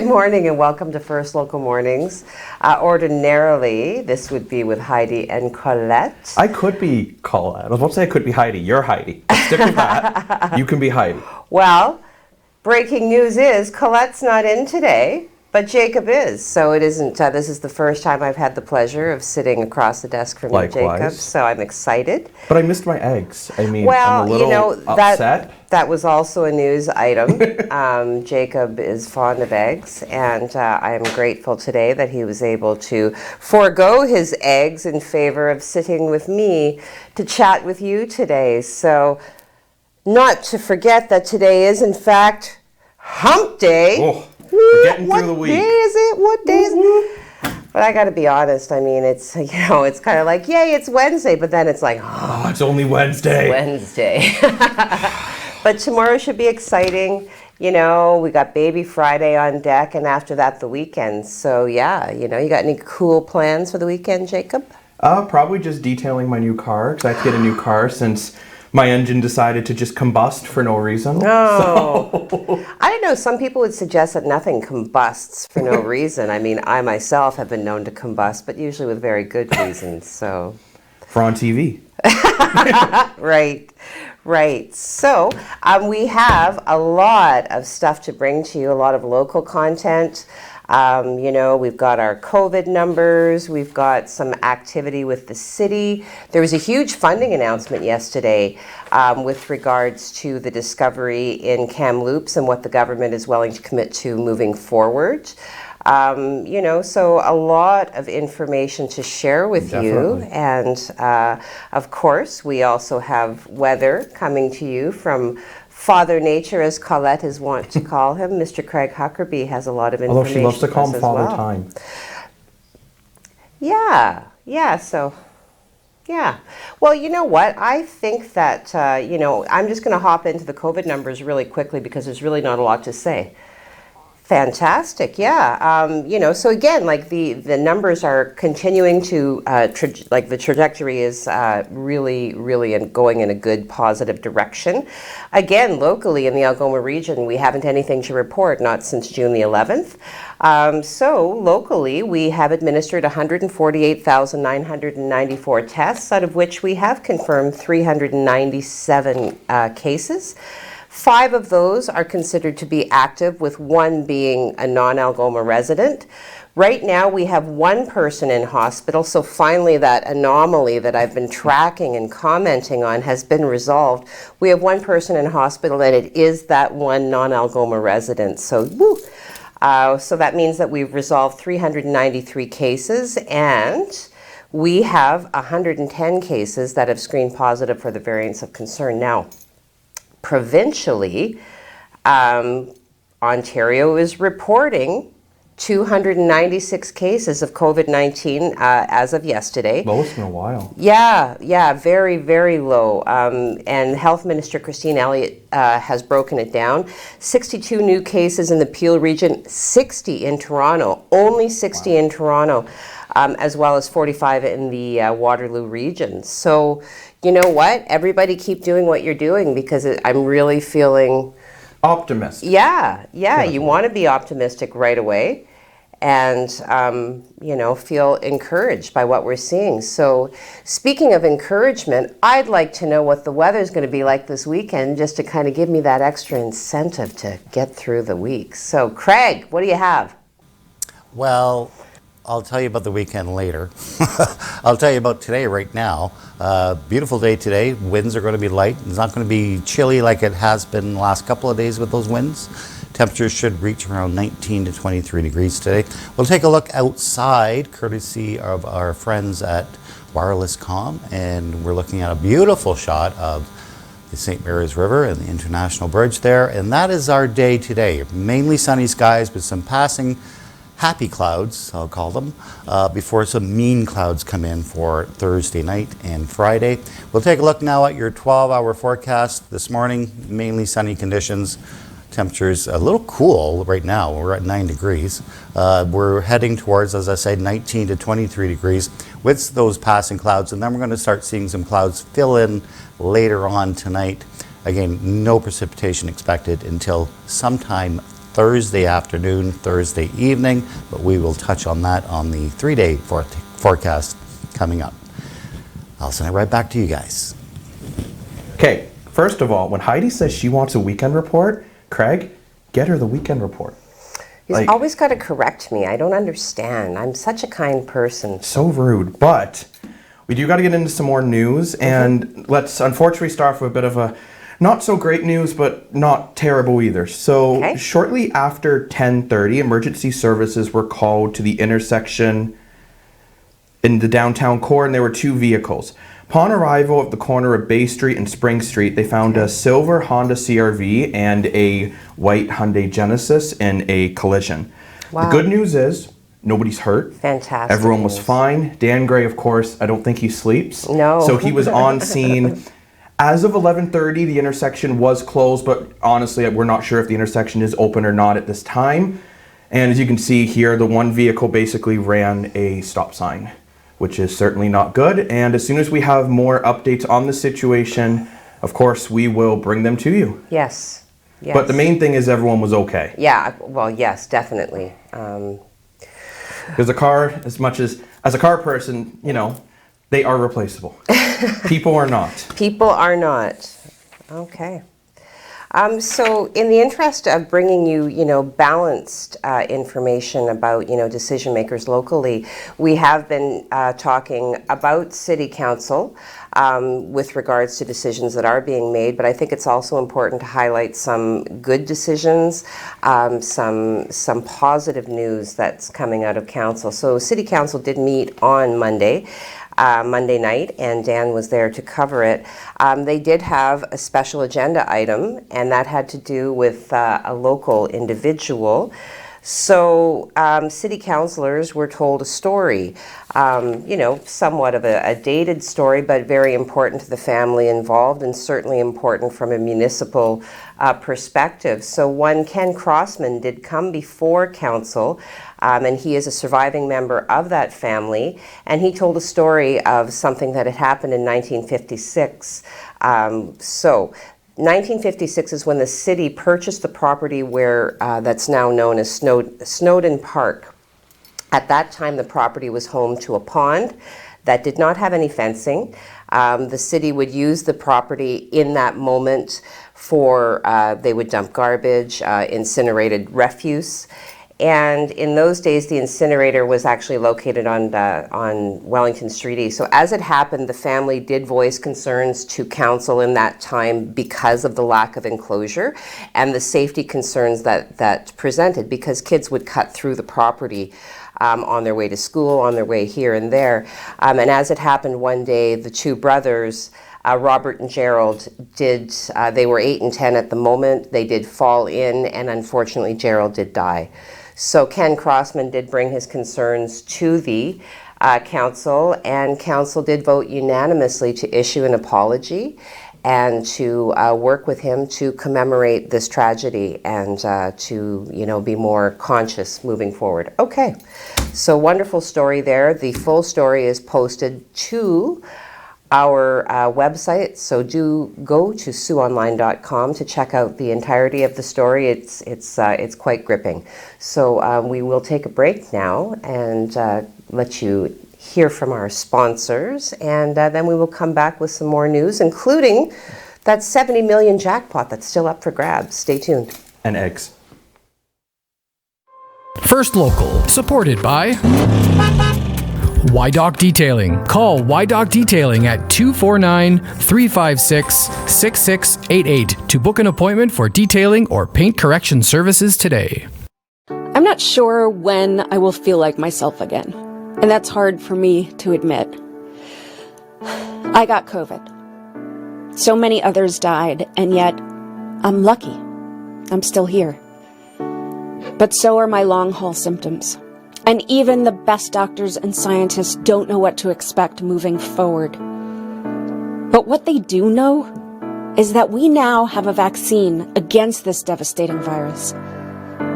Good morning and welcome to First Local Mornings. Ordinarily, this would be with Heidi and Colette. I could be Colette. I was about to say I could be Heidi. You're Heidi. Let's stick with that. You can be Heidi. Well, breaking news is Colette's not in today, but Jacob is. So it isn't, this is the first time I've had the pleasure of sitting across the desk from you, Jacob. So I'm excited. But I missed my eggs. I mean, well, I'm a little upset. That was also a news item. Jacob is fond of eggs, and I am grateful today that he was able to forego his eggs in favor of sitting with me to chat with you today. So not to forget that today is, in fact, Hump Day. Oh, we're getting through the week. What day is it? What day is it? But I got to be honest. I mean, it's, it's kind of like, yay, it's Wednesday. But then it's like, oh, it's only Wednesday. Wednesday. But tomorrow should be exciting. We got Baby Friday on deck, and after that, the weekend. So, yeah, you got any cool plans for the weekend, Jacob? Probably just detailing my new car, because I have to get a new car since my engine decided to just combust for no reason. Oh. So. I don't know. Some people would suggest that nothing combusts for no reason. I mean, I myself have been known to combust, but usually with very good reasons. So. For on TV. Right. So we have a lot of stuff to bring to you, a lot of local content. We've got our COVID numbers. We've got some activity with the city. There was a huge funding announcement yesterday with regards to the discovery in Kamloops and what the government is willing to commit to moving forward. So a lot of information to share with you. And of course, we also have weather coming to you from Father Nature, as Colette is wont to call him. Mr. Craig Huckerby has a lot of information. Although she loves to call him Father Time. Yeah. Well, you know what? I think that, I'm just going to hop into the COVID numbers really quickly because there's really not a lot to say. Fantastic, yeah. So again, like the numbers are continuing to, the trajectory is really going in a good positive direction. Again, locally in the Algoma region, we haven't anything to report, not since June the 11th. So locally, we have administered 148,994 tests, out of which we have confirmed 397 cases. 5 of those are considered to be active, with 1 being a non-Algoma resident. Right now, we have 1 person in hospital, so finally that anomaly that I've been tracking and commenting on has been resolved. We have 1 person in hospital, and it is that 1 non-Algoma resident. So, woo! So that means that we've resolved 393 cases, and we have 110 cases that have screened positive for the variants of concern. Now, provincially, Ontario is reporting 296 cases of COVID-19 as of yesterday. Lowest in a while. Yeah, very, very low. And Health Minister Christine Elliott has broken it down. 62 new cases in the Peel region, 60 in Toronto, only 60 in Toronto, as well as 45 in the Waterloo region. So, you know what? Everybody keep doing what you're doing, because I'm really feeling optimistic. Yeah. You want to be optimistic right away and, feel encouraged by what we're seeing. So speaking of encouragement, I'd like to know what the weather's going to be like this weekend, just to kind of give me that extra incentive to get through the week. So Craig, what do you have? Well, I'll tell you about the weekend later. I'll tell you about today right now. Beautiful day today. Winds are going to be light. It's not going to be chilly like it has been the last couple of days with those winds. Temperatures should reach around 19 to 23 degrees today. We'll take a look outside, courtesy of our friends at Wireless Com, and we're looking at a beautiful shot of the St. Mary's River and the International Bridge there. And that is our day today. Mainly sunny skies with some passing happy clouds, I'll call them, before some mean clouds come in for Thursday night and Friday. We'll take a look now at your 12-hour forecast this morning. Mainly sunny conditions. Temperatures a little cool right now. We're at 9 degrees. We're heading towards, as I said, 19 to 23 degrees with those passing clouds. And then we're going to start seeing some clouds fill in later on tonight. Again, no precipitation expected until sometime Thursday afternoon, Thursday evening, but we will touch on that on the 3-day forecast coming up. I'll send it right back to you guys. Okay, first of all, when Heidi says she wants a weekend report, Craig, get her the weekend report. He's always got to correct me. I don't understand. I'm such a kind person. So rude, but we do got to get into some more news, and let's unfortunately start off with a bit of a not so great news, but not terrible either. So shortly after 10:30, emergency services were called to the intersection in the downtown core, and there were 2 vehicles. Upon arrival at the corner of Bay Street and Spring Street, they found a silver Honda CRV and a white Hyundai Genesis in a collision. Wow. The good news is nobody's hurt. Fantastic. Everyone was fine. Dan Gray, of course, I don't think he sleeps. No. So he was on scene. As of 11:30, the intersection was closed, but honestly, we're not sure if the intersection is open or not at this time. And as you can see here, the one vehicle basically ran a stop sign, which is certainly not good. And as soon as we have more updates on the situation, of course, we will bring them to you. Yes. Yes. But the main thing is everyone was okay. Yeah, well, yes, definitely. Because a car, as much as a car person, you know, they are replaceable. People are not. People are not. Okay. So in the interest of bringing you, balanced information about, decision makers locally, we have been talking about City Council with regards to decisions that are being made, but I think it's also important to highlight some good decisions, some positive news that's coming out of Council. So City Council did meet on Monday night, and Dan was there to cover it. They did have a special agenda item, and that had to do with a local individual. So city councilors were told a story, somewhat of a dated story, but very important to the family involved, and certainly important from a municipal perspective. So one Ken Crossman did come before council, and he is a surviving member of that family, and he told a story of something that had happened in 1956. 1956 is when the city purchased the property where that's now known as Snowden Park. At that time, the property was home to a pond that did not have any fencing. The city would use the property in that moment for, they would dump garbage, incinerated refuse. And in those days, the incinerator was actually located on Wellington Street East. So as it happened, the family did voice concerns to council in that time because of the lack of enclosure and the safety concerns that presented, because kids would cut through the property on their way to school, on their way here and there. And as it happened one day, the 2 brothers, Robert and Gerald, they were 8 and 10 at the moment. They did fall in, and unfortunately, Gerald did die. So Ken Crossman did bring his concerns to the council, and council did vote unanimously to issue an apology and to work with him to commemorate this tragedy and to be more conscious moving forward. Okay, so wonderful story there. The full story is posted to our website, so do go to SiouxOnline.com to check out the entirety of the story. It's quite gripping. So we will take a break now and let you hear from our sponsors, and then we will come back with some more news, including that 70 million jackpot that's still up for grabs. Stay tuned. And eggs. First Local, supported by YDoc Detailing. Call YDoc Detailing at 249-356-6688 to book an appointment for detailing or paint correction services today. I'm not sure when I will feel like myself again, and that's hard for me to admit. I got COVID. So many others died, and yet I'm lucky. I'm still here. But so are my long-haul symptoms. And even the best doctors and scientists don't know what to expect moving forward. But what they do know is that we now have a vaccine against this devastating virus.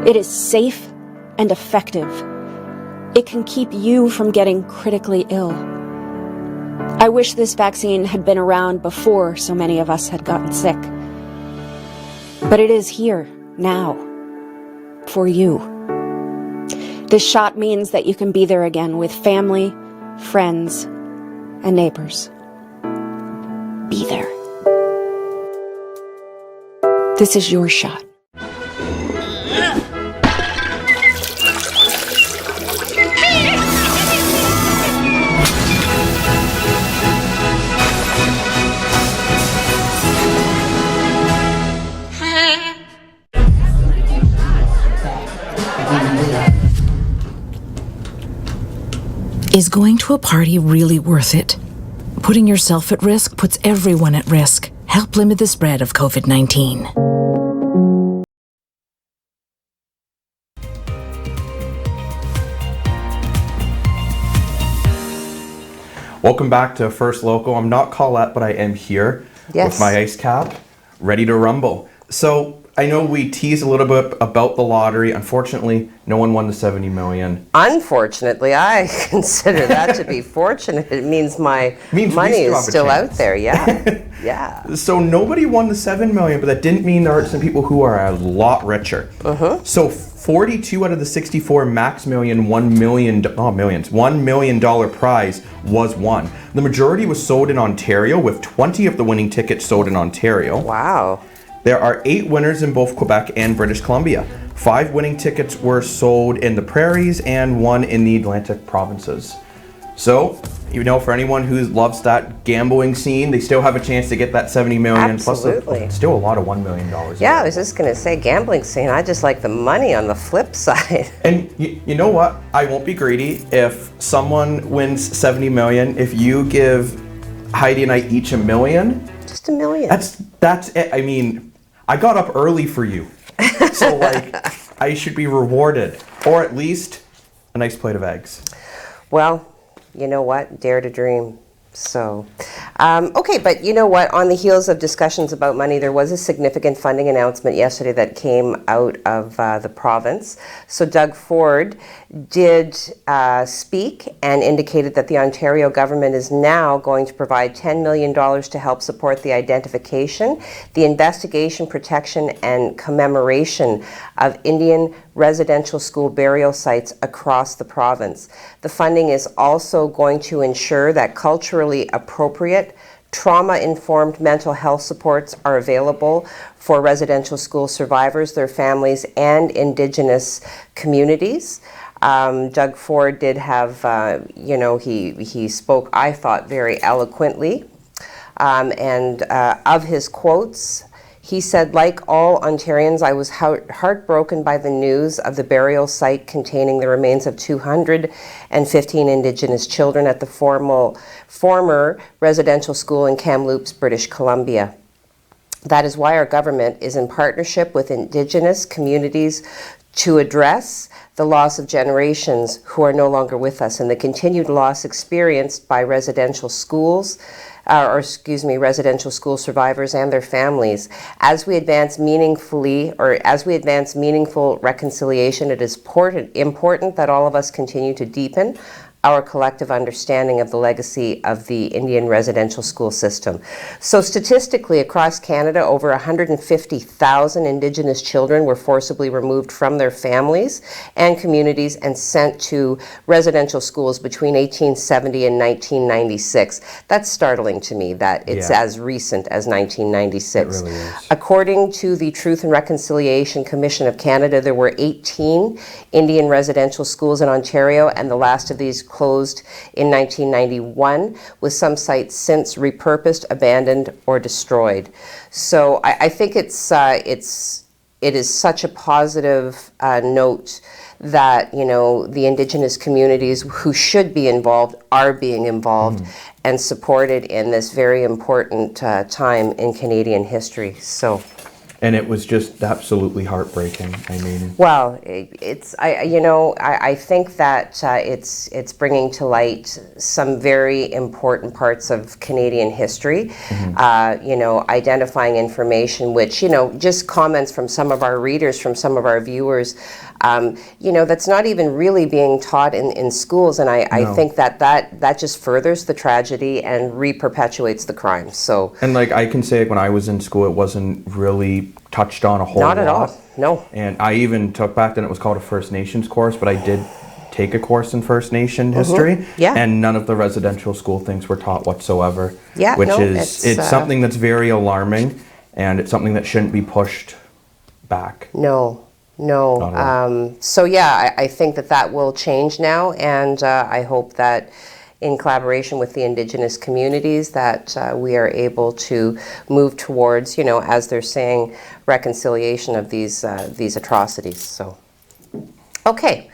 It is safe and effective. It can keep you from getting critically ill. I wish this vaccine had been around before so many of us had gotten sick. But it is here, now. for you. This shot means that you can be there again with family, friends, and neighbors. Be there. This is your shot. Is going to a party really worth it? Putting yourself at risk puts everyone at risk. Help limit the spread of COVID-19. Welcome back to First Local. I'm not Colette, but I am here with my ice cap, ready to rumble. So I know we teased a little bit about the lottery. Unfortunately, no one won the 70 million. Unfortunately, I consider that to be fortunate. It means my money is still out there. Yeah, yeah. So nobody won the 7 million, but that didn't mean there aren't some people who are a lot richer. So 42 out of the 64 max million $1 million prize was won. The majority was sold in Ontario, with 20 of the winning tickets sold in Ontario. Wow. There are 8 winners in both Quebec and British Columbia. 5 winning tickets were sold in the prairies and 1 in the Atlantic provinces. So, you know, for anyone who loves that gambling scene, they still have a chance to get that 70 million. Absolutely. Plus still a lot of $1 million. Yeah, I was just going to say gambling scene. I just like the money on the flip side. And you know what? I won't be greedy. If someone wins 70 million, if you give Heidi and I each $1 million, just $1 million. That's it. I mean, I got up early for you. So like, I should be rewarded, or at least a nice plate of eggs. Well, you know what? Dare to dream. So, okay, but you know what? On the heels of discussions about money, there was a significant funding announcement yesterday that came out of the province. So Doug Ford did speak and indicated that the Ontario government is now going to provide $10 million to help support the identification, the investigation, protection, and commemoration of Indian residential school burial sites across the province. The funding is also going to ensure that culturally appropriate, trauma-informed mental health supports are available for residential school survivors, their families, and Indigenous communities. Doug Ford did have, he spoke, I thought, very eloquently. And of his quotes, he said, like all Ontarians, I was heartbroken by the news of the burial site containing the remains of 215 Indigenous children at the former residential school in Kamloops, British Columbia. That is why our government is in partnership with Indigenous communities to address the loss of generations who are no longer with us and the continued loss experienced by residential school survivors and their families. As we advance meaningful reconciliation, it is important that all of us continue to deepen our collective understanding of the legacy of the Indian residential school system. So statistically, across Canada, over 150,000 Indigenous children were forcibly removed from their families and communities and sent to residential schools between 1870 and 1996. That's startling to me that it's as recent as 1996. It really is. According to the Truth and Reconciliation Commission of Canada, there were 18 Indian residential schools in Ontario, and the last of these closed in 1991, with some sites since repurposed, abandoned, or destroyed. So I think it is such a positive note that, you know, the Indigenous communities who should be involved are being involved and supported in this very important time in Canadian history. So. And it was just absolutely heartbreaking. I mean, well, I think that it's bringing to light some very important parts of Canadian history. Identifying information, which just comments from some of our readers, from some of our viewers, That's not even really being taught in schools, and I think that just furthers the tragedy and re-perpetuates the crime. So, and I can say, when I was in school, it wasn't really touched on a whole lot. Not at all, no. And I even took, back then it was called a First Nations course, but I did take a course in First Nation history, and none of the residential school things were taught whatsoever. It's something that's very alarming, and it's something that shouldn't be pushed back. No. I think that will change now, and I hope that in collaboration with the Indigenous communities that we are able to move towards, as they're saying, reconciliation of these atrocities. So, okay.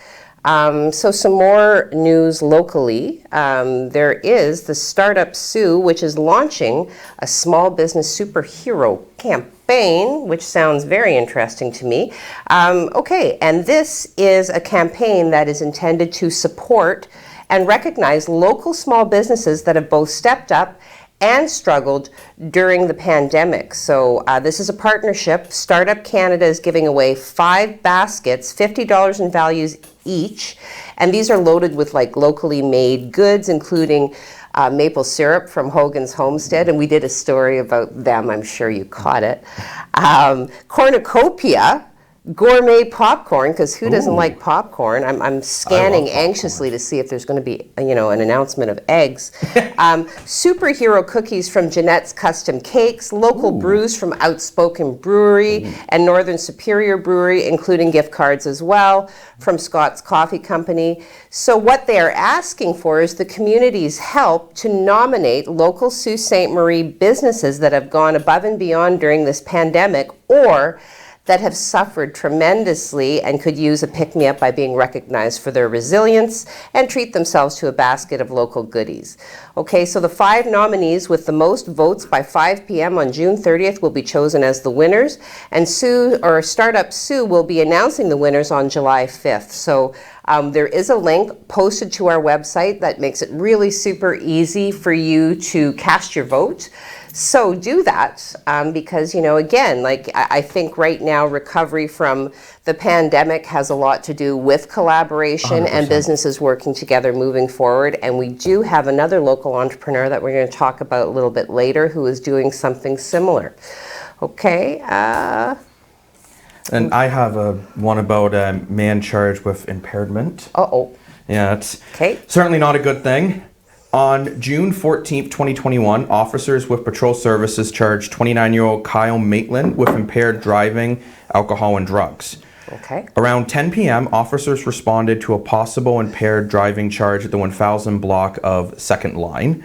So some more news locally. There is the Startup Sue, which is launching a small business superhero campaign, which sounds very interesting to me. And this is a campaign that is intended to support and recognize local small businesses that have both stepped up and struggled during the pandemic. So this is a partnership. Startup Canada is giving away 5 baskets, $50 in values each, and these are loaded with locally made goods, including maple syrup from Hogan's Homestead, and we did a story about them. I'm sure you caught it. Cornucopia gourmet popcorn, because who doesn't like popcorn? I'm scanning anxiously to see if there's going to be an announcement of eggs. Superhero cookies from Jeanette's Custom Cakes, local brews from Outspoken Brewery and Northern Superior Brewery, including gift cards as well from Scott's Coffee Company. So what they are asking for is the community's help to nominate local Sault Ste. Marie businesses that have gone above and beyond during this pandemic, or that have suffered tremendously and could use a pick-me-up by being recognized for their resilience and treat themselves to a basket of local goodies. Okay, so the 5 nominees with the most votes by 5 p.m. on June 30th will be chosen as the winners, and Startup Sue will be announcing the winners on July 5th. So there is a link posted to our website that makes it really super easy for you to cast your vote. So do that, because, again, I think right now recovery from the pandemic has a lot to do with collaboration 100%. And businesses working together moving forward. And we do have another local entrepreneur that we're going to talk about a little bit later who is doing something similar. Okay. And I have one about a man charged with impairment. Uh-oh. Yeah, it's Okay. certainly not a good thing. On June 14th, 2021, officers with patrol services charged 29-year-old Kyle Maitland with impaired driving, alcohol, and drugs. Okay. Around 10 p.m., officers responded to a possible impaired driving charge at the 1000 block of 2nd Line.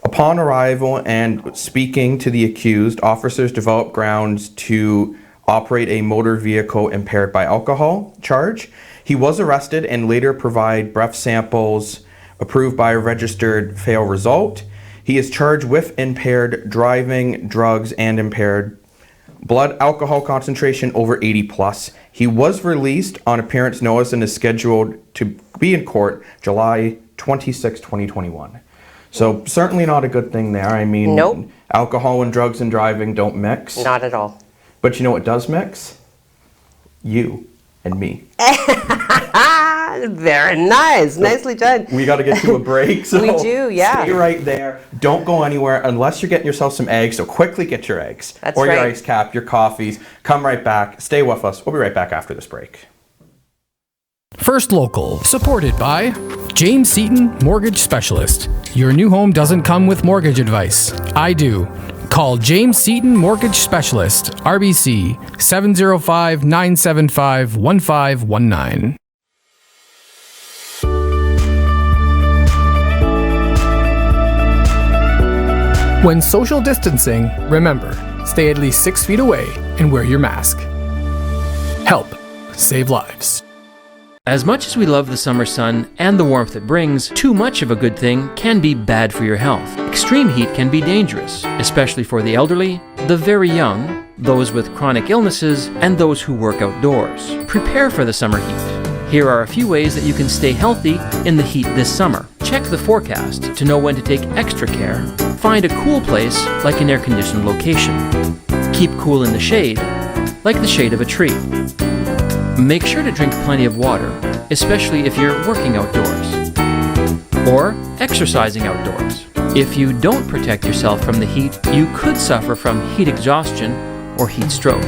Upon arrival and speaking to the accused, officers developed grounds to operate a motor vehicle impaired by alcohol charge. He was arrested and later provided breath samples approved by a registered fail result. He is charged with impaired driving, drugs, and impaired blood alcohol concentration over 80 plus. He was released on appearance notice and is scheduled to be in court July 26, 2021. So certainly not a good thing there. I mean, Nope. Alcohol and drugs and driving don't mix. Not at all. But you know what does mix? You and me. Very nice. Nicely done. We got to get to a break. So We do, yeah. Stay right there. Don't go anywhere unless you're getting yourself some eggs. So quickly get your eggs. That's or your right. ice cap, your coffees. Come right back. Stay with us. We'll be right back after this break. First Local, supported by James Seaton, Mortgage Specialist. Your new home doesn't come with mortgage advice. I do. Call James Seaton Mortgage Specialist, RBC 705-975-1519. When social distancing, remember, stay at least 6 feet away and wear your mask. Help save lives. As much as we love the summer sun and the warmth it brings, too much of a good thing can be bad for your health. Extreme heat can be dangerous, especially for the elderly, the very young, those with chronic illnesses, and those who work outdoors. Prepare for the summer heat. Here are a few ways that you can stay healthy in the heat this summer. Check the forecast to know when to take extra care. Find a cool place like an air-conditioned location. Keep cool in the shade, like the shade of a tree. Make sure to drink plenty of water, especially if you're working outdoors or exercising outdoors. If you don't protect yourself from the heat, you could suffer from heat exhaustion or heat stroke.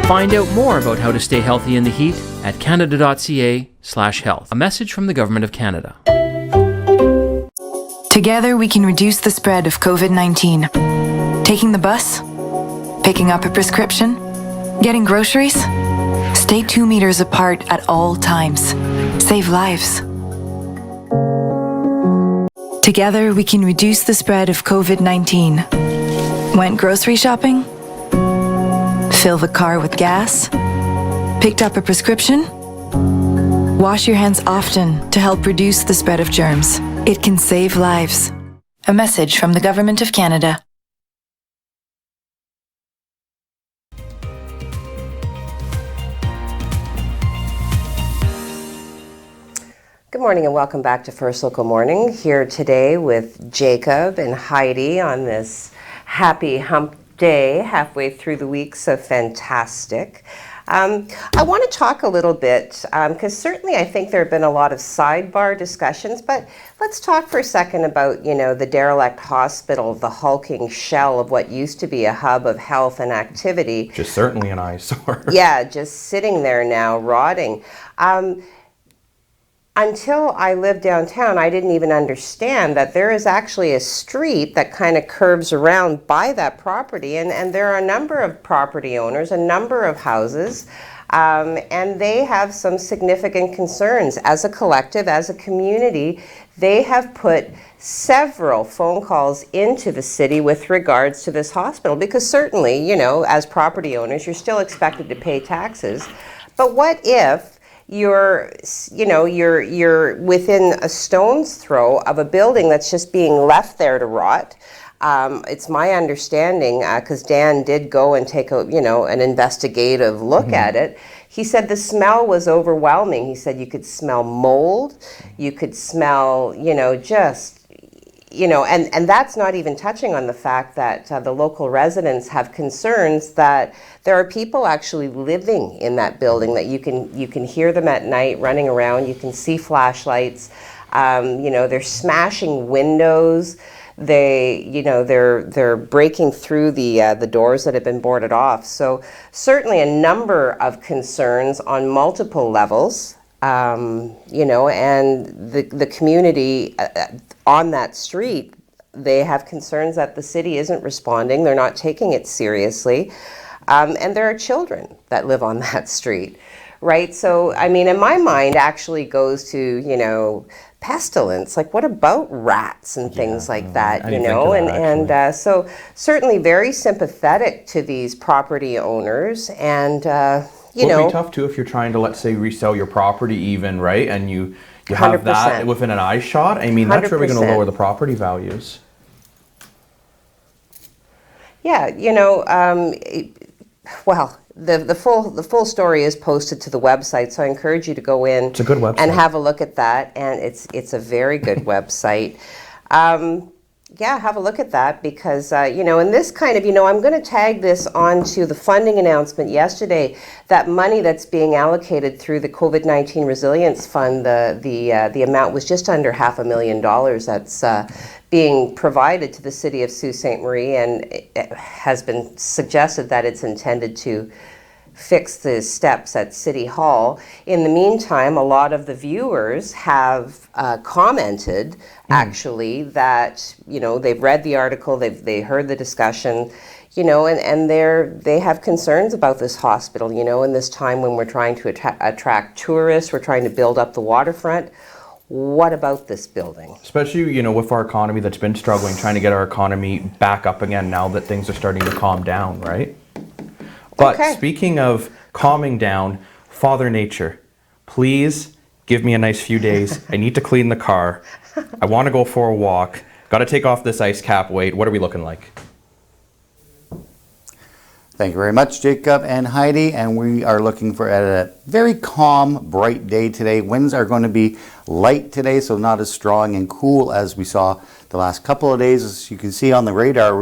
Find out more about how to stay healthy in the heat at canada.ca/health. A message from the Government of Canada. Together we can reduce the spread of COVID-19. Taking the bus? Picking up a prescription? Getting groceries? Stay 2 meters apart at all times. Save lives. Together we can reduce the spread of COVID-19. Went grocery shopping? Fill the car with gas? Picked up a prescription? Wash your hands often to help reduce the spread of germs. It can save lives. A message from the Government of Canada. Good morning and welcome back to First Local Morning. Here today with Jacob and Heidi on this happy hump day, halfway through the week, so fantastic. I want to talk a little bit, because certainly I think there have been a lot of sidebar discussions, but let's talk for a second about, the derelict hospital, the hulking shell of what used to be a hub of health and activity. Which is certainly an eyesore. Yeah, just sitting there now, rotting. Until I lived downtown, I didn't even understand that there is actually a street that kind of curves around by that property, and there are a number of property owners, a number of houses, and they have some significant concerns. As a collective, as a community, they have put several phone calls into the city with regards to this hospital, because certainly, as property owners, you're still expected to pay taxes. But what if you're within a stone's throw of a building that's just being left there to rot? It's my understanding, because Dan did go and take an investigative look at it. He said the smell was overwhelming. He said you could smell mold, you could smell, and that's not even touching on the fact that the local residents have concerns that there are people actually living in that building, that you can hear them at night running around, you can see flashlights, they're smashing windows, they're breaking through the doors that have been boarded off. So certainly a number of concerns on multiple levels. And the community on that street, they have concerns that the city isn't responding, they're not taking it seriously, and there are children that live on that street, right? So, in my mind actually goes to, pestilence, like what about rats and things like that, so certainly very sympathetic to these property owners, and It would be tough too if you're trying to, let's say, resell your property even, right? And you have 100%. That within an eye shot. That's really going to lower the property values. Yeah, well, the full story is posted to the website, so I encourage you to go in. It's a good website. And have a look at that, and it's a very good website. Yeah, have a look at that, because, and this kind of, I'm going to tag this onto the funding announcement yesterday, that money that's being allocated through the COVID-19 Resilience Fund, the amount was just under $500,000 that's being provided to the city of Sault Ste. Marie, and it has been suggested that it's intended to fix the steps at City Hall. In the meantime, a lot of the viewers have commented, actually, that they've read the article, they heard the discussion, and they have concerns about this hospital. In this time when we're trying to attract tourists, we're trying to build up the waterfront. What about this building? Especially, with our economy that's been struggling, trying to get our economy back up again now that things are starting to calm down, right? But speaking of calming down, Father Nature, please give me a nice few days. I need to clean the car. I want to go for a walk. Got to take off this ice cap weight. What are we looking like? Thank you very much, Jacob and Heidi. And we are looking for a very calm, bright day today. Winds are going to be light today, so not as strong and cool as we saw the last couple of days. As you can see on the radar,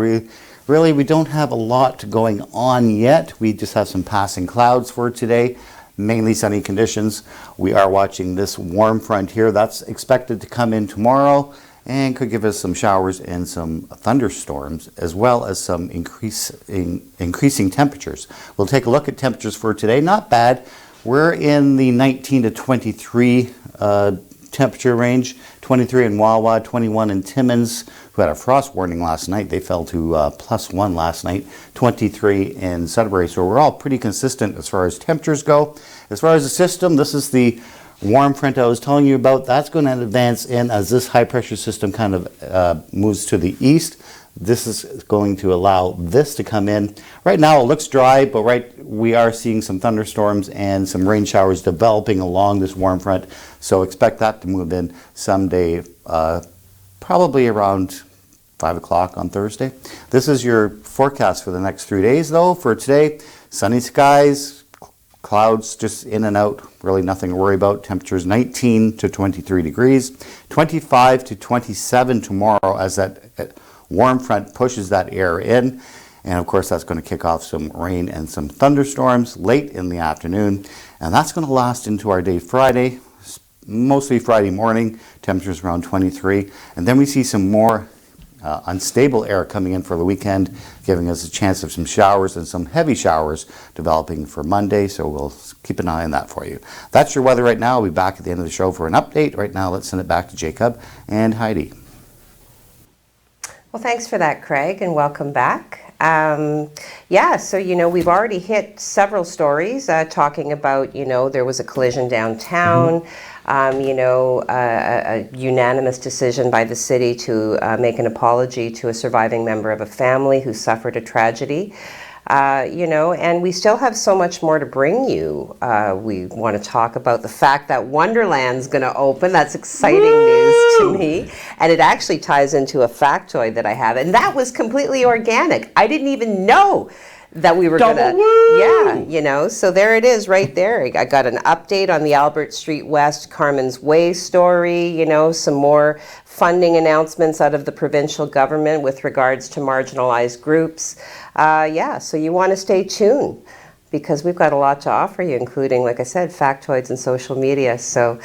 Really, we don't have a lot going on yet. We just have some passing clouds for today. mainly sunny conditions. We are watching this warm front here. That's expected to come in tomorrow and could give us some showers and some thunderstorms, as well as some increasing temperatures. We'll take a look at temperatures for today. Not bad. We're in the 19 to 23 temperature range. 23 in Wawa, 21 in Timmins, who had a frost warning last night. They fell to +1 last night. 23 in Sudbury. So we're all pretty consistent as far as temperatures go. As far as the system, this is the warm front I was telling you about. That's going to advance in as this high pressure system kind of moves to the east. This is going to allow this to come in. Right now it looks dry, but we are seeing some thunderstorms and some rain showers developing along this warm front. So expect that to move in someday, probably around 5 o'clock on Thursday. This is your forecast for the next 3 days though. For today, sunny skies, clouds just in and out, really nothing to worry about. Temperatures 19 to 23 degrees, 25 to 27 tomorrow as that warm front pushes that air in, and of course that's going to kick off some rain and some thunderstorms late in the afternoon, and that's going to last into our day Friday, mostly Friday morning. Temperatures around 23, and then we see some more unstable air coming in for the weekend, giving us a chance of some showers and some heavy showers developing for Monday, so we'll keep an eye on that for you. That's your weather right now. I'll be back at the end of the show for an update. Right now let's send it back to Jacob and Heidi. Well, thanks for that, Craig, and welcome back. Yeah, so, we've already hit several stories talking about, there was a collision downtown, a unanimous decision by the city to make an apology to a surviving member of a family who suffered a tragedy. And we still have so much more to bring you. We want to talk about the fact that Wonderland's going to open. That's exciting news to me. And it actually ties into a factoid that I have. And that was completely organic. I didn't even know that we were going to, so there it is right there. I got an update on the Albert Street West Carmen's Way story, some more funding announcements out of the provincial government with regards to marginalized groups. So you want to stay tuned because we've got a lot to offer you, including, like I said, factoids and social media. So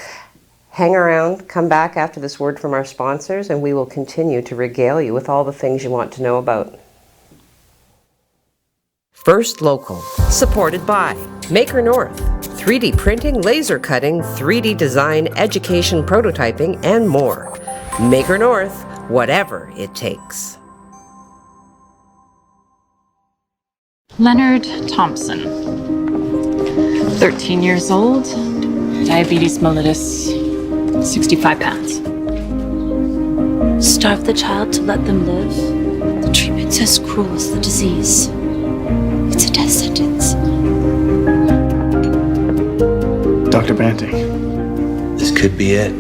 hang around, come back after this word from our sponsors, and we will continue to regale you with all the things you want to know about. First Local, supported by Maker North, 3D printing, laser cutting, 3D design, education, prototyping, and more. Maker North, whatever it takes. Leonard Thompson, 13 years old, diabetes mellitus, 65 pounds. Starve the child to let them live? The treatment's as cruel as the disease. It's a death sentence. Dr. Banting. This could be it.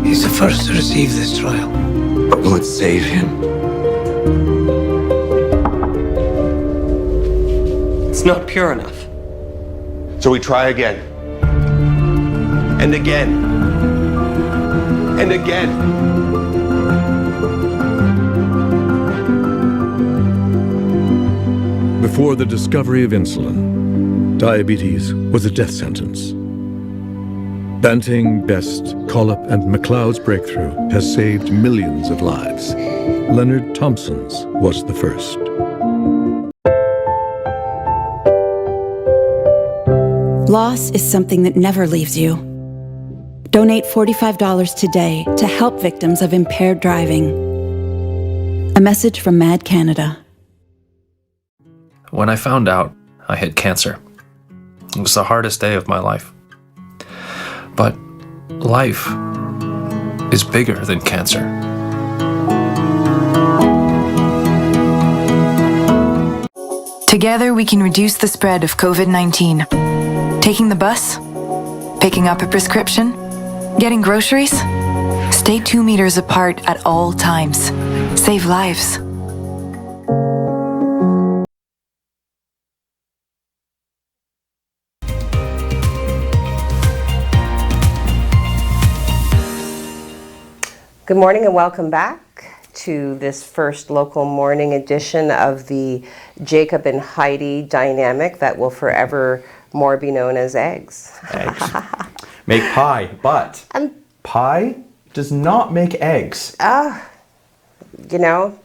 He's the first to receive this trial. But will it save him? It's not pure enough. So we try again. And again. And again. Before the discovery of insulin, diabetes was a death sentence. Banting, Best, Collip, and McLeod's breakthrough has saved millions of lives. Leonard Thompson's was the first. Loss is something that never leaves you. Donate $45 today to help victims of impaired driving. A message from MAD Canada. When I found out I had cancer, it was the hardest day of my life. But life is bigger than cancer. Together we can reduce the spread of COVID-19. Taking the bus? Picking up a prescription? Getting groceries? Stay 2 meters apart at all times. Save lives. Good morning and welcome back. to this first local morning edition of the Jacob and Heidi dynamic that will forever more be known as eggs. Eggs. Make pie, but pie does not make eggs. You know,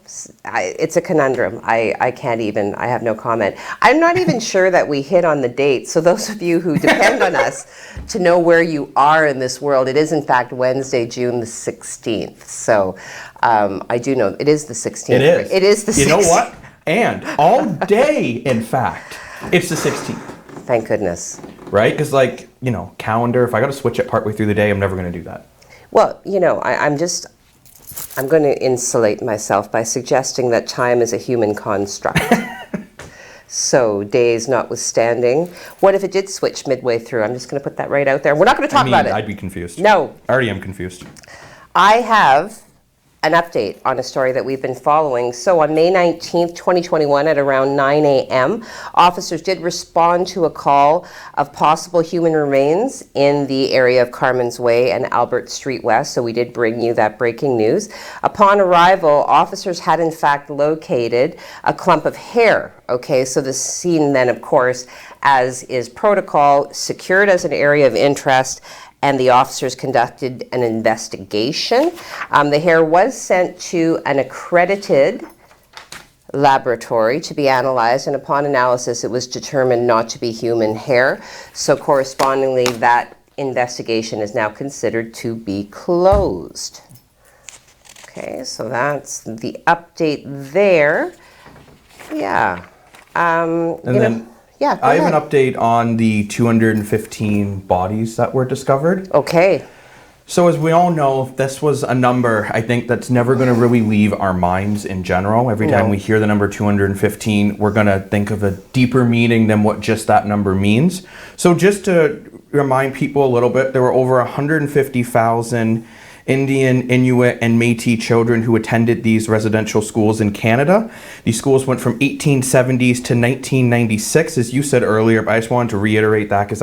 it's a conundrum. I can't even, I have no comment. I'm not even sure that we hit on the date. So those of you who depend on us to know where you are in this world, it is in fact Wednesday, June the 16th. So I do know it is the 16th. It is. It is the 16th. You know what? And all day, in fact, it's the 16th. Thank goodness. Right? Because like, you know, calendar, if I got to switch it partway through the day, I'm never going to do that. Well, you know, I'm going to insulate myself by suggesting that time is a human construct. So, days notwithstanding. What if it did switch midway through? I'm just going to put that right out there. We're not going to talk about it. I'd be confused. No. I already am confused. I have an update on a story that we've been following. So on May 19th, 2021 at around 9 a.m., officers did respond to a call of possible human remains in the area of Carmen's Way and Albert Street West. So we did bring you that breaking news. Upon arrival, officers had in fact located a clump of hair. Okay, so the scene then, of course, as is protocol, secured as an area of interest, and the officers conducted an investigation. The hair was sent to an accredited laboratory to be analyzed, and upon analysis it was determined not to be human hair. So correspondingly, that investigation is now considered to be closed. Okay, so that's the update there. Yeah. Yeah, I have an update on the 215 bodies that were discovered. Okay. So as we all know, this was a number, I think, that's never going to really leave our minds in general. Every time we hear the number 215, we're going to think of a deeper meaning than what just that number means. So just to remind people a little bit, there were over 150,000 Indian, Inuit, and Métis children who attended these residential schools in Canada. These schools went from 1870s to 1996, as you said earlier, but I just wanted to reiterate that because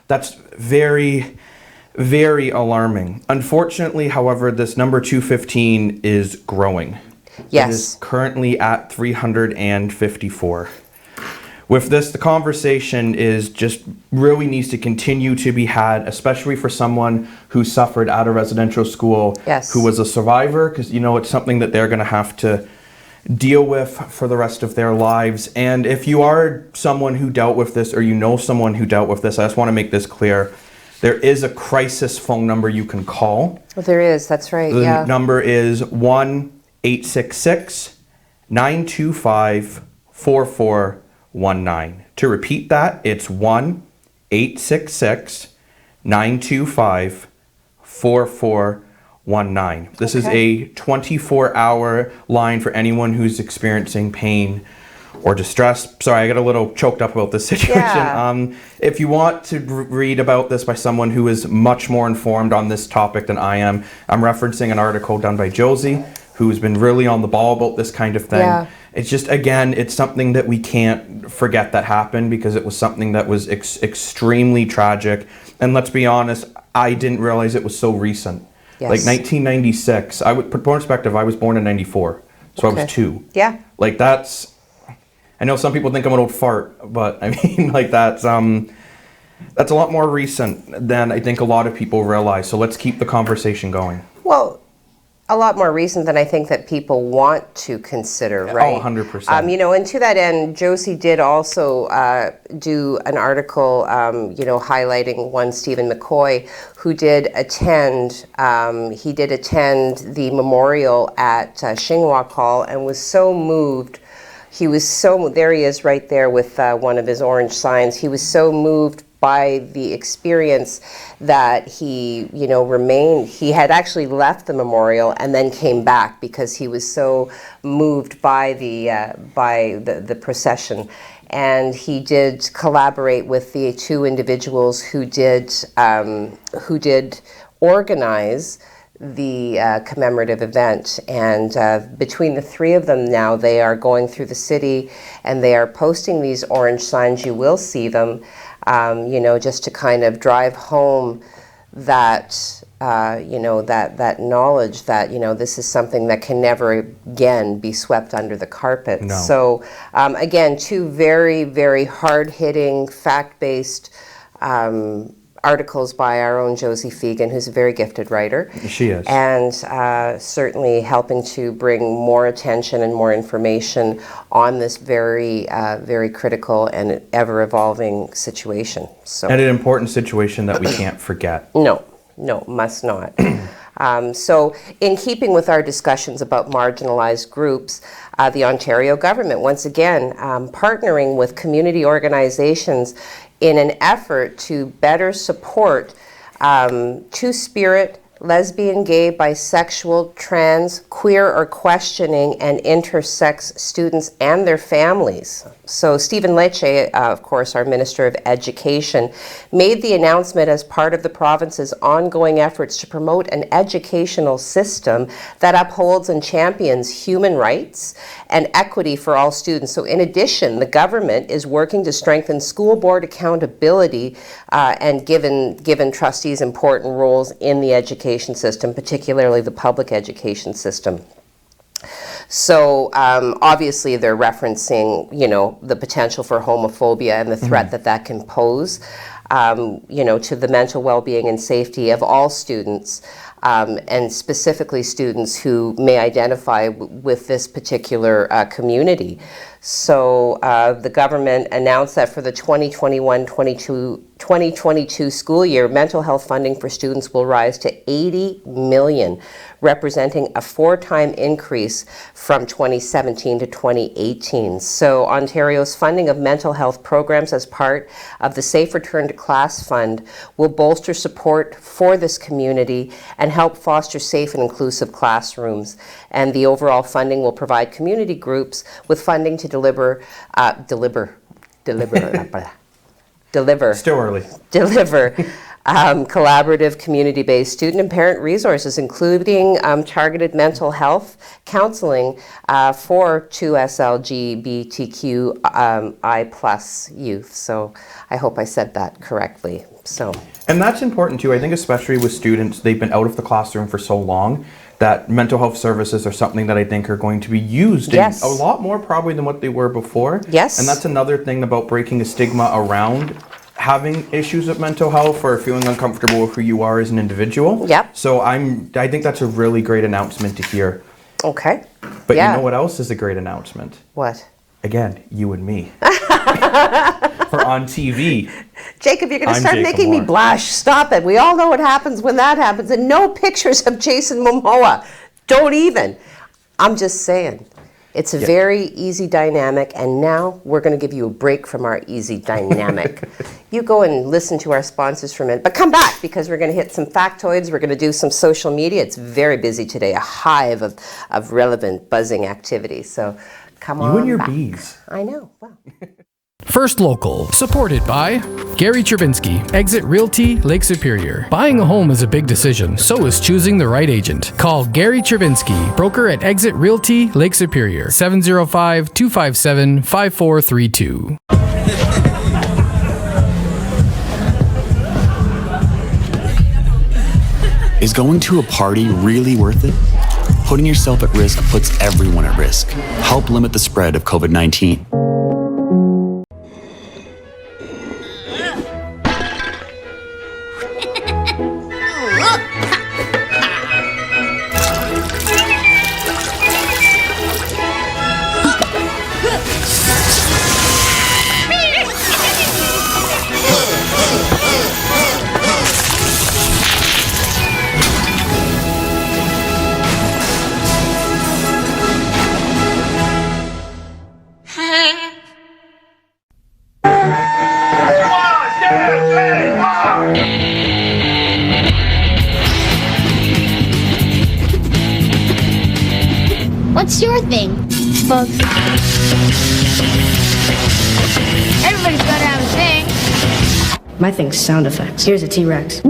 that's very, very alarming. Unfortunately, however, this number 215 is growing. Yes. It is currently at 354. With this, the conversation is just really needs to continue to be had, especially for someone who suffered at a residential school, who was a survivor, because, you know, it's something that they're going to have to deal with for the rest of their lives. And if you are someone who dealt with this, or you know someone who dealt with this, I just want to make this clear. There is a crisis phone number you can call. Well, there is. That's right. The number is 1-866-925-4419. To repeat that, it's 1-866-925-4419. This is a 24-hour line for anyone who's experiencing pain or distress. Sorry, I got a little choked up about this situation. If you want to read about this by someone who is much more informed on this topic than I am, I'm referencing an article done by Josie, who's been really on the ball about this kind of thing. It's just, again, it's something that we can't forget that happened, because it was something that was extremely tragic. And let's be honest, I didn't realize it was so recent. Like 1996, I would put perspective, I was born in 94, so I was 2. Yeah. Like that's, I know some people think I'm an old fart, but I mean, like that's a lot more recent than I think a lot of people realize. So let's keep the conversation going. Well, a lot more recent than I think that people want to consider, right? Oh, 100%. You know, and to that end, Josie did also do an article, you know, highlighting one Stephen McCoy, who did attend, the memorial at Shingwak Hall and was so moved. He was so, there he is right there with one of his orange signs. He was so moved by the experience that he, you know, remained. He had actually left the memorial and then came back because he was so moved by the procession. And he did collaborate with the 2 individuals who did organize the commemorative event, and between the 3 of them now, they are going through the city and they are posting these orange signs. You will see them, you know, just to kind of drive home that that knowledge that, this is something that can never again be swept under the carpet. No. So, again, two very, very hard-hitting, fact-based articles by our own Josie Fegan, who's a very gifted writer. She is. And certainly helping to bring more attention and more information on this very, very critical and ever-evolving situation. So, and an important situation that we can't forget. No, must not. So in keeping with our discussions about marginalized groups, the Ontario government, once again, partnering with community organizations in an effort to better support two-spirit, lesbian, gay, bisexual, trans, queer, or questioning and intersex students and their families. So Stephen Lecce, of course, our Minister of Education, made the announcement as part of the province's ongoing efforts to promote an educational system that upholds and champions human rights and equity for all students. So in addition, the government is working to strengthen school board accountability and given trustees important roles in the education system, particularly the public education system. So obviously they're referencing, the potential for homophobia and the threat that can pose, to the mental well-being and safety of all students, and specifically students who may identify with this particular community. So the government announced that for the 2021-2022 school year, mental health funding for students will rise to $80 million, representing a 4-time increase from 2017 to 2018. So Ontario's funding of mental health programs as part of the Safe Return to Class Fund will bolster support for this community and help foster safe and inclusive classrooms. And the overall funding will provide community groups with funding to deliver Still early. Collaborative community-based student and parent resources, including targeted mental health counseling for 2SLGBTQI+ youth. So I hope I said that correctly. And that's important too. I think especially with students, they've been out of the classroom for so long that mental health services are something that I think are going to be used a lot more probably than what they were before. Yes. And that's another thing about breaking a stigma around having issues with mental health or feeling uncomfortable with who you are as an individual. Yep. So I think that's a really great announcement to hear. Okay. But you know what else is a great announcement? What? Again, you and me. For on TV. Jacob, you're going to start making me blush. Stop it. We all know what happens when that happens. And no pictures of Jason Momoa. Don't even. I'm just saying. It's a very easy dynamic, and now we're going to give you a break from our easy dynamic. You go and listen to our sponsors for a minute, but come back because we're going to hit some factoids. We're going to do some social media. It's very busy today, a hive of relevant, buzzing activities. So come on You and your back. bees. I know. Well. First Local, supported by Gary Cherbinsky, Exit Realty, Lake Superior. Buying a home is a big decision, so is choosing the right agent. Call Gary Cherbinsky, broker at Exit Realty, Lake Superior, 705-257-5432. Is going to a party really worth it? Putting yourself at risk puts everyone at risk. Help limit the spread of COVID-19. What's your thing? Bugs. Everybody's gotta have a thing. My thing's sound effects. Here's a T-Rex.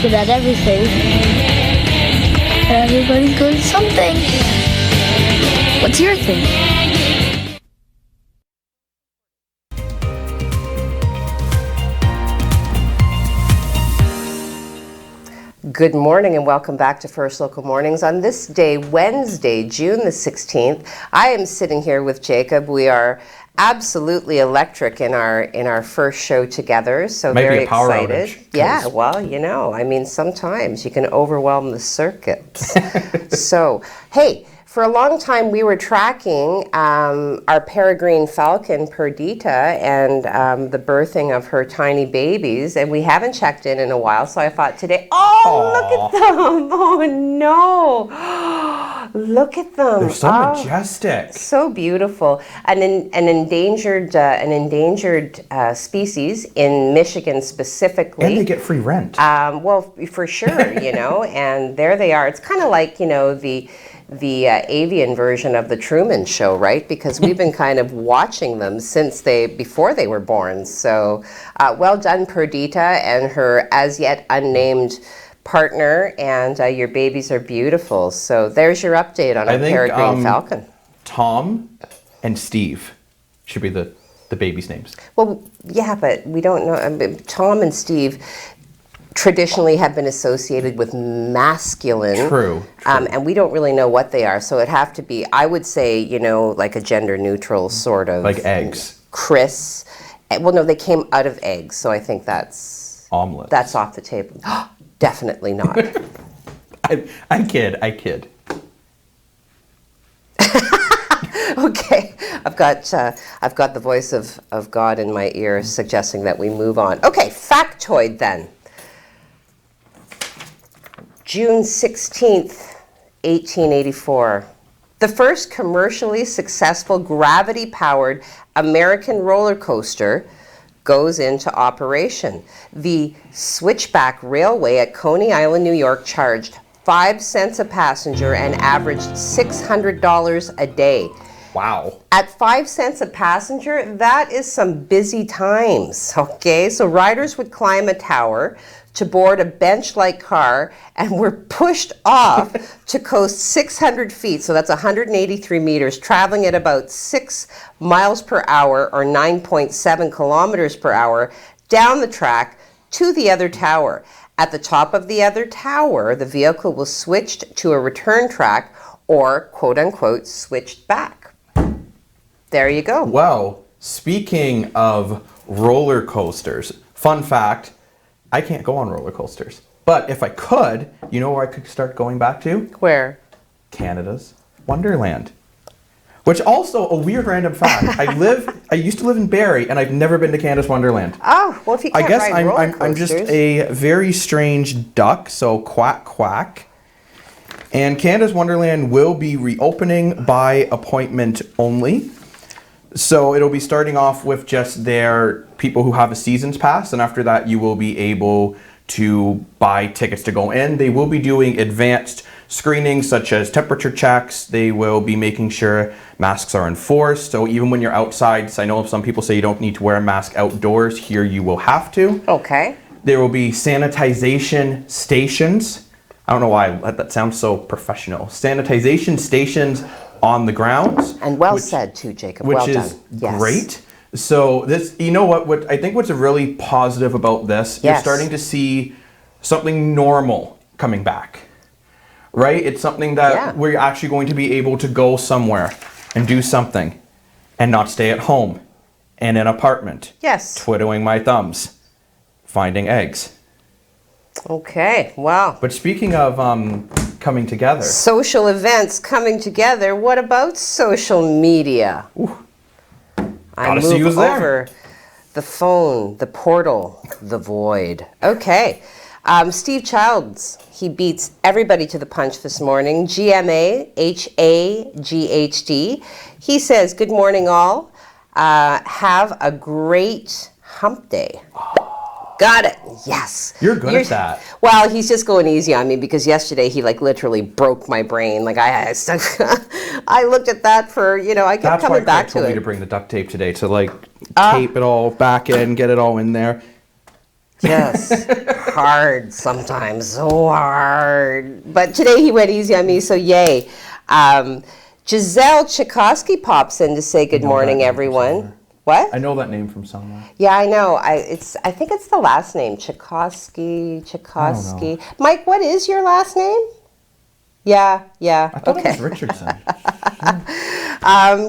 good at everything. Everybody's good at something. What's your thing? Good morning and welcome back to First Local Mornings. On this day, Wednesday, June the 16th, I am sitting here with Jacob. We are absolutely electric in our first show together, so Might very be a power excited. outage, Yeah, well, you know, I mean, sometimes you can overwhelm the circuits. So, hey, for a long time we were tracking our peregrine falcon Perdita and the birthing of her tiny babies, and we haven't checked in a while, so I thought today, look at them! Oh no! Look at them! They're so majestic. So beautiful. An endangered species in Michigan specifically. And they get free rent. Well, for sure, you know, and there they are. It's kind of like, you know, the avian version of the Truman Show, right? Because we've been kind of watching them before they were born. So well done, Perdita and her as yet unnamed partner, and your babies are beautiful. So there's your update on our peregrine falcon. Tom and Steve should be the babies' names. Well, yeah, but we don't know. Tom and Steve traditionally have been associated with masculine. True. And we don't really know what they are. So it'd have to be, I would say, you know, like a gender neutral sort of. Like eggs. Chris. Well, no, they came out of eggs. So I think that's. Omelets. That's off the table. Definitely not. I kid. Okay, I've got the voice of God in my ear suggesting that we move on. Okay, factoid then. June 16th, 1884. The first commercially successful gravity-powered American roller coaster goes into operation. The Switchback Railway at Coney Island, New York charged 5 cents a passenger and averaged $600 a day. Wow. At 5 cents a passenger, that is some busy times, okay? So riders would climb a tower to board a bench-like car and were pushed off to coast 600 feet, so that's 183 meters, traveling at about 6 miles per hour or 9.7 kilometers per hour down the track to the other tower. At the top of the other tower, the vehicle was switched to a return track or, quote-unquote, switched back. There you go. Well, speaking of roller coasters, fun fact, I can't go on roller coasters. But if I could, you know where I could start going back to? Where? Canada's Wonderland. Which also, a weird random fact, I used to live in Barrie, and I've never been to Canada's Wonderland. Oh, well, if you can't ride roller coasters. I'm just a very strange duck, so quack quack. And Canada's Wonderland will be reopening by appointment only. So it'll be starting off with just their people who have a season's pass, and after that you will be able to buy tickets to go in. They will be doing advanced screenings such as temperature checks. They will be making sure masks are enforced. So even when you're outside, so I know some people say you don't need to wear a mask outdoors. Here you will have to. Okay. There will be sanitization stations. I don't know why that sounds so professional. Sanitization stations on the grounds. And well said too, Jacob. Well done. Which is great. So this, you know what I think what's really positive about this, you're starting to see something normal coming back, right? It's something that we're actually going to be able to go somewhere and do something and not stay at home in an apartment. Yes. Twiddling my thumbs, finding eggs. Okay, wow. But speaking of coming together. Social events coming together. What about social media? Ooh. I move over the phone, the portal, the void. Okay. Steve Childs, he beats everybody to the punch this morning. GMA, HAGHD. He says, good morning all. Have a great hump day. Got it. Yes. You're good at that. Well, he's just going easy on me because yesterday he literally broke my brain. I looked at that for, I kept coming back to it. That's why I told you to bring the duct tape today to tape it all back in, get it all in there. Just hard sometimes, so hard. But today he went easy on me, so yay. Giselle Tchaikovsky pops in to say good morning, everyone. What? I know that name from somewhere. Yeah, I know. I think it's the last name, Tchaikovsky. Mike, what is your last name? Yeah. I thought it was Richardson.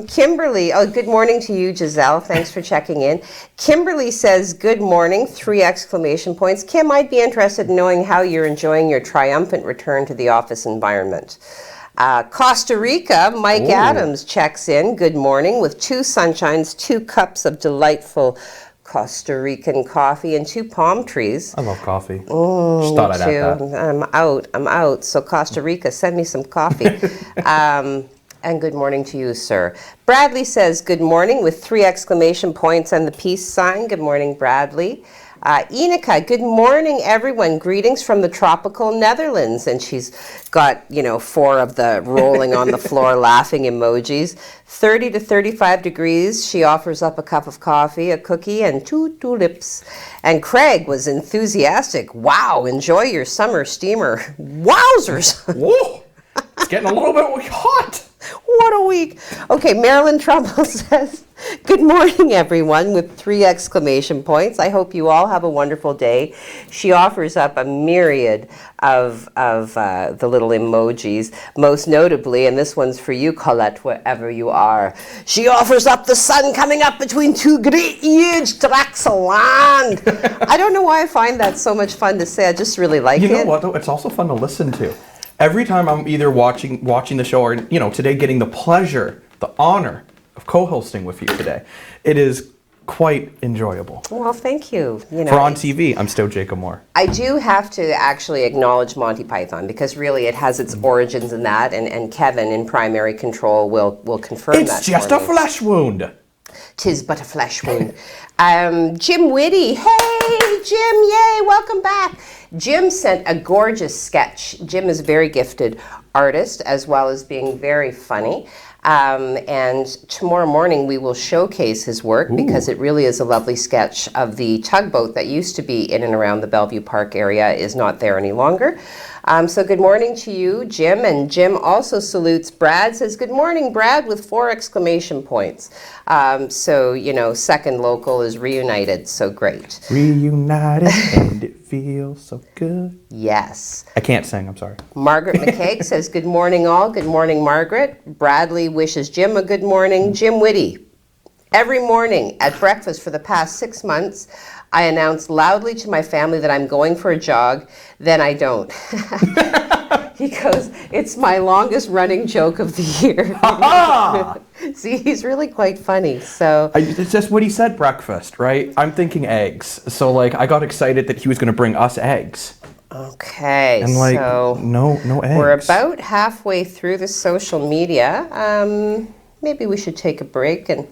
Kimberly, good morning to you, Giselle. Thanks for checking in. Kimberly says, good morning, 3 exclamation points. Kim, I'd be interested in knowing how you're enjoying your triumphant return to the office environment. Costa Rica, Mike Adams checks in, good morning, with 2 sunshines, 2 cups of delightful Costa Rican coffee, and 2 palm trees. I love coffee. Just thought I'd add that. I'm out. So Costa Rica, send me some coffee. And good morning to you, sir. Bradley says good morning with 3 exclamation points and the peace sign. Good morning, Bradley. Enika, good morning, everyone. Greetings from the tropical Netherlands. And she's got, 4 of the rolling on the floor laughing emojis. 30 to 35 degrees. She offers up a cup of coffee, a cookie, and 2 tulips. And Craig was enthusiastic. Wow, enjoy your summer steamer. Wowzers. Whoa, it's getting a little bit hot. What a week. Okay, Marilyn Trumbull says, good morning, everyone, with 3 exclamation points. I hope you all have a wonderful day. She offers up a myriad of the little emojis, most notably, and this one's for you, Colette, wherever you are. She offers up the sun coming up between 2 great huge tracts of land. I don't know why I find that so much fun to say. I just really like it. You know what, though? It's also fun to listen to. Every time I'm either watching the show or, today getting the pleasure, the honor of co-hosting with you today, it is quite enjoyable. Well, thank you. For on TV, I'm still Jacob Moore. I do have to actually acknowledge Monty Python because really it has its origins in that, and Kevin in Primary Control will confirm that. It's just a flesh wound. 'Tis but a flesh wound. Jim Whitty, hey Jim, yay, welcome back. Jim sent a gorgeous sketch. Jim is a very gifted artist as well as being very funny. And tomorrow morning we will showcase his work because it really is a lovely sketch of the tugboat that used to be in and around the Bellevue Park area is not there any longer. So good morning to you, Jim. And Jim also salutes Brad, says, good morning, Brad, with 4 exclamation points. So, second local is reunited. So great. Reunited and it feels so good. Yes. I can't sing, I'm sorry. Margaret McCaig says, good morning, all. Good morning, Margaret. Bradley wishes Jim a good morning. Jim Whitty. Every morning at breakfast for the past 6 months, I announce loudly to my family that I'm going for a jog, then I don't. He goes, it's my longest running joke of the year. See, he's really quite funny. So it's just what he said, breakfast, right? I'm thinking eggs. So I got excited that he was going to bring us eggs. Okay, and so no eggs. We're about halfway through the social media. Maybe we should take a break and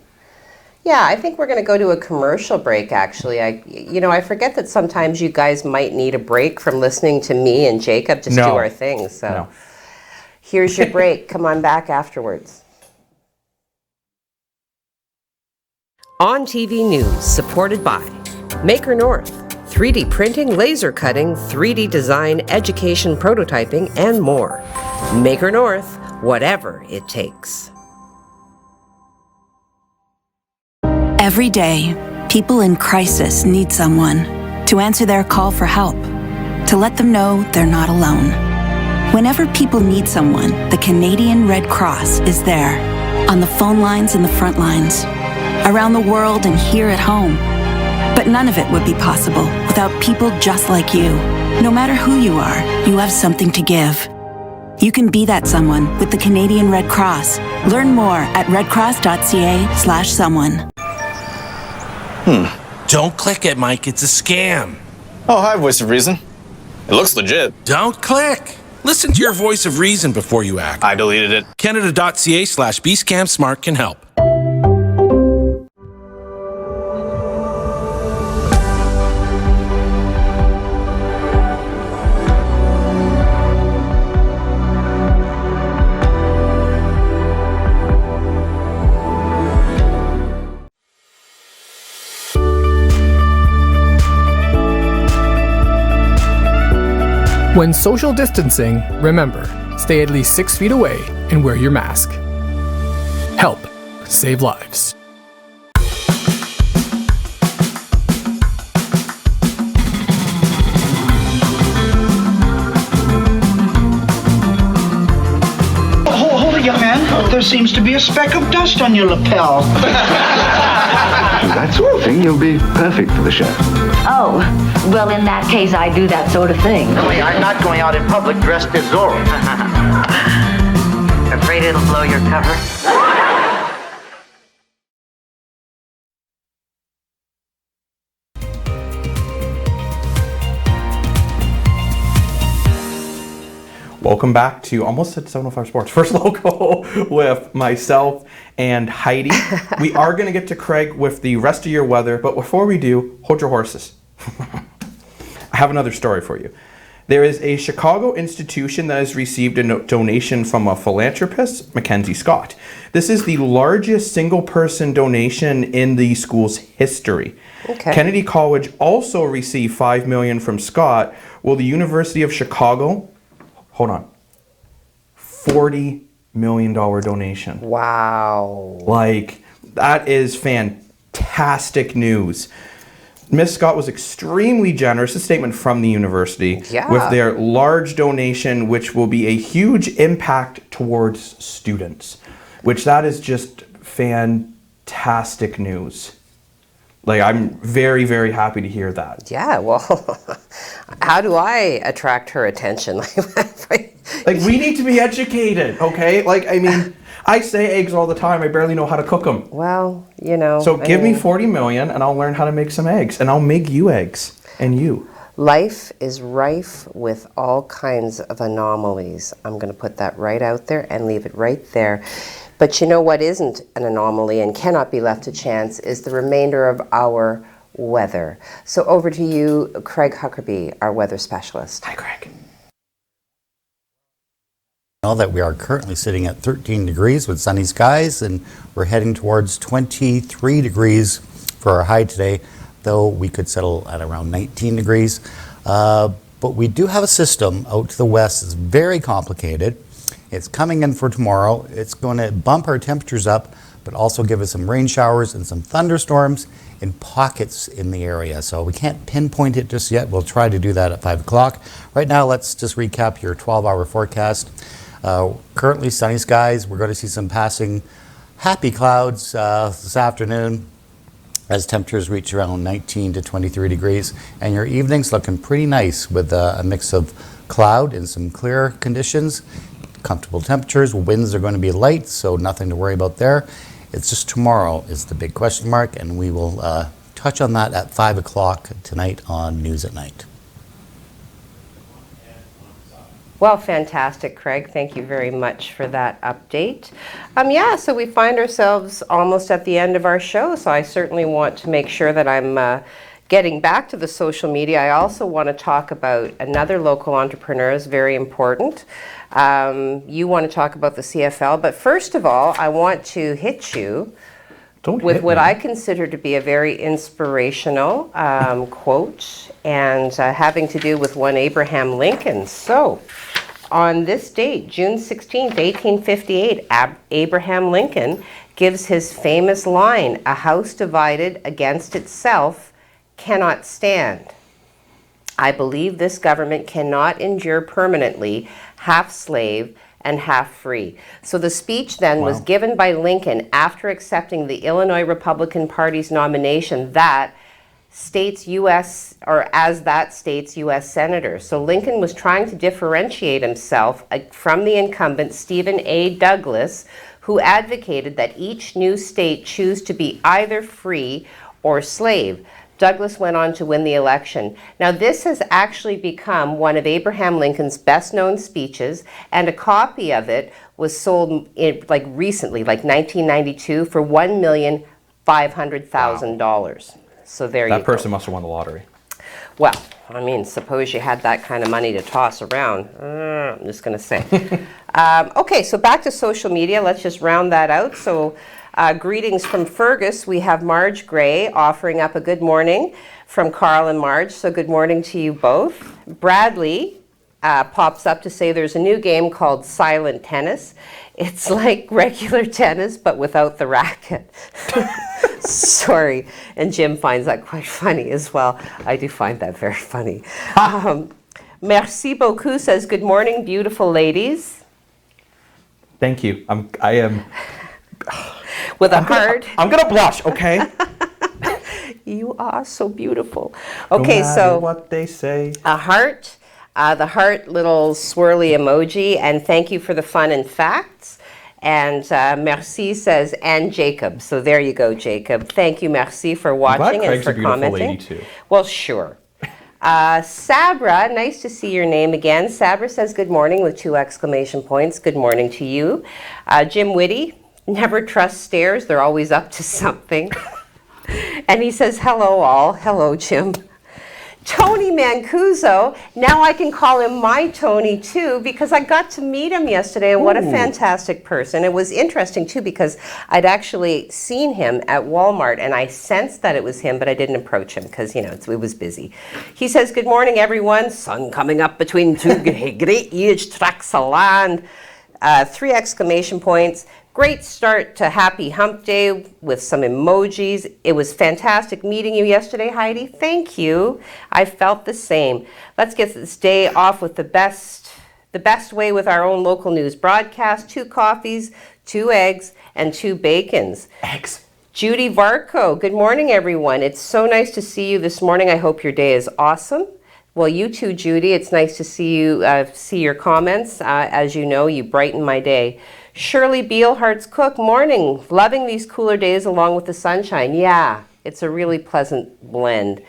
yeah, I think we're going to go to a commercial break, actually. I forget that sometimes you guys might need a break from listening to me and Jacob just do our thing. So here's your break. Come on back afterwards. On TV News, supported by Maker North, 3D printing, laser cutting, 3D design, education, prototyping, and more. Maker North, whatever it takes. Every day, people in crisis need someone to answer their call for help, to let them know they're not alone. Whenever people need someone, the Canadian Red Cross is there, on the phone lines and the front lines, around the world and here at home. But none of it would be possible without people just like you. No matter who you are, you have something to give. You can be that someone with the Canadian Red Cross. Learn more at redcross.ca/someone. Don't click it, Mike. It's a scam. Oh, hi, Voice of Reason. It looks legit. Don't click. Listen to your voice of reason before you act. I deleted it. Canada.ca/BScamSmart can help. When social distancing, remember, stay at least 6 feet away and wear your mask. Help save lives. Hold it, young man. There seems to be a speck of dust on your lapel. That sort of thing, you'll be perfect for the show. Oh, well, in that case, I do that sort of thing. I'm not going out in public dressed as Zorro. Afraid it'll blow your cover? Welcome back to almost said 705 Sports First Local with myself and Heidi. We are going to get to Craig with the rest of your weather, but before we do, hold your horses. I have another story for you. There is a Chicago institution that has received a donation from a philanthropist, Mackenzie Scott. This is the largest single-person donation in the school's history. Okay. Kennedy College also received $5 million from Scott, while the University of Chicago, hold on, $40 million donation. Wow. Like, that is fantastic news. Ms. Scott was extremely generous, a statement from the university, with their large donation, which will be a huge impact towards students, which that is just fantastic news. Like, I'm very, very happy to hear that. Yeah, well, how do I attract her attention? Like, we need to be educated, okay? Like, I mean, I say eggs all the time. I barely know how to cook them. Well, you know. So give me 40 million and I'll learn how to make some eggs. And I'll make you eggs. And you. Life is rife with all kinds of anomalies. I'm going to put that right out there and leave it right there. But you know what isn't an anomaly and cannot be left to chance is the remainder of our weather. So over to you, Craig Huckerby, our weather specialist. Hi, Craig. Know that we are currently sitting at 13 degrees with sunny skies, and we're heading towards 23 degrees for our high today, though we could settle at around 19 degrees. But we do have a system out to the west that's very complicated. It's coming in for tomorrow. It's going to bump our temperatures up, but also give us some rain showers and some thunderstorms in pockets in the area. So we can't pinpoint it just yet. We'll try to do that at 5 o'clock. Right now, let's just recap your 12-hour forecast. Currently sunny skies. We're going to see some passing happy clouds this afternoon as temperatures reach around 19 to 23 degrees. And your evening's looking pretty nice with a mix of cloud and some clear conditions. Comfortable temperatures. Winds are going to be light, so nothing to worry about there. It's just tomorrow is the big question mark, and we will touch on that at 5 o'clock tonight on News at Night. Well, fantastic, Craig. Thank you very much for that update. Yeah, so we find ourselves almost at the end of our show, so I certainly want to make sure that I'm getting back to the social media. I also want to talk about another local entrepreneur, is very important. You want to talk about the CFL, but first of all, I want to hit you with what I consider to be a very inspirational quote, and having to do with one Abraham Lincoln. So, on this date, June 16th, 1858, Abraham Lincoln gives his famous line, "A house divided against itself cannot stand. I believe this government cannot endure permanently, half slave and half free." So the speech then was given by Lincoln after accepting the Illinois Republican Party's nomination that state's U.S. or as that state's U.S. senator. So Lincoln was trying to differentiate himself from the incumbent Stephen A. Douglas, who advocated that each new state choose to be either free or slave. Douglas went on to win the election. Now, this has actually become one of Abraham Lincoln's best-known speeches, and a copy of it was sold recently, like 1992, for $1,500,000. So there you go. That person must have won the lottery. Well, I mean, suppose you had that kind of money to toss around. I'm just going to say. Okay, so back to social media. Let's just round that out. So greetings from Fergus. We have Marge Gray offering up a good morning from Carl and Marge. So good morning to you both. Bradley pops up to say there's a new game called Silent Tennis. It's like regular tennis, but without the racket. Sorry. And Jim finds that quite funny as well. I do find that very funny. Merci beaucoup says, good morning, beautiful ladies. Thank you. I am... With a heart. I'm going to blush, okay? You are so beautiful. Okay, no matter so what they say. A heart, the heart little swirly emoji, and thank you for the fun and facts. And merci says, and Jacob. So there you go, Jacob. Thank you, merci, for watching and for commenting. Lady too. Well, sure. Sabra, nice to see your name again. Sabra says good morning with 2 exclamation points. Good morning to you. Jim Whitty, never trust stairs. They're always up to something. And he says, hello all. Hello, Jim. Tony Mancuso, now I can call him my Tony too, because I got to meet him yesterday, and what a fantastic person. It was interesting too, because I'd actually seen him at Walmart, and I sensed that it was him, but I didn't approach him because, you know, it was busy. He says, good morning, everyone. Sun coming up between 2 great huge tracts of land. 3 exclamation points. Great start to Happy Hump Day with some emojis. It was fantastic meeting you yesterday, Heidi. Thank you. I felt the same. Let's get this day off with the best way with our own local news broadcast. 2 coffees, 2 eggs, and 2 bacons. Eggs. Judy Varco, good morning, everyone. It's so nice to see you this morning. I hope your day is awesome. Well, you too, Judy. It's nice to see you, see your comments. As you know, you brighten my day. Shirley Beal, Hearts Cook, morning. Loving these cooler days along with the sunshine. Yeah, it's a really pleasant blend.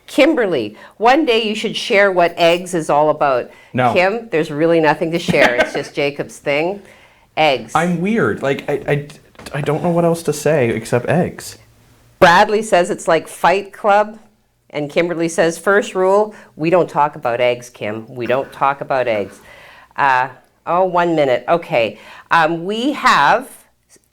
Kimberly, one day you should share what eggs is all about. No. Kim, there's really nothing to share. It's just Jacob's thing. Eggs. I'm weird. Like, I don't know what else to say except eggs. Bradley says it's like Fight Club. And Kimberly says, first rule, we don't talk about eggs, Kim. We don't talk about eggs. 1 minute. Okay. We have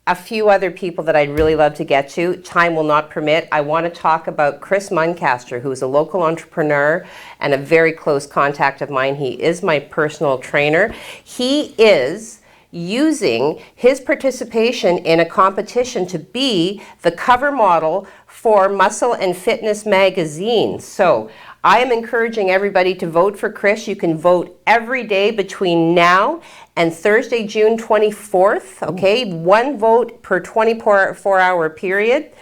a few other people that I'd really love to get to. Time will not permit. I want to talk about Chris Muncaster, who is a local entrepreneur and a very close contact of mine. He is my personal trainer. He is using his participation in a competition to be the cover model for Muscle and Fitness magazine. So I am encouraging everybody to vote for Chris. You can vote every day between now and Thursday, June 24th. Okay, 1 vote per 24-hour period.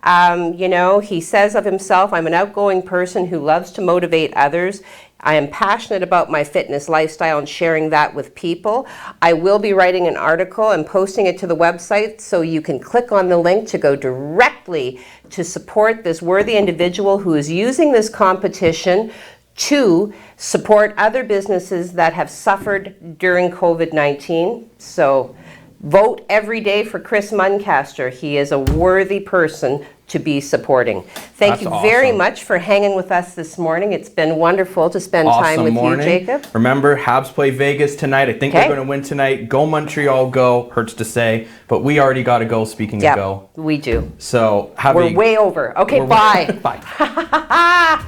You know, he says of himself, I'm an outgoing person who loves to motivate others. I am passionate about my fitness lifestyle and sharing that with people. I will be writing an article and posting it to the website, so you can click on the link to go directly to support this worthy individual who is using this competition to support other businesses that have suffered during COVID-19. So vote every day for Chris Muncaster. He is a worthy person to be supporting. Thank you very much for hanging with us this morning. It's been wonderful to spend time with you, Jacob. Remember, Habs play Vegas tonight. I think they're going to win tonight. Go Montreal, go. Hurts to say, but we already got to go, speaking of go. We do. So we're way over. Okay, bye. Bye.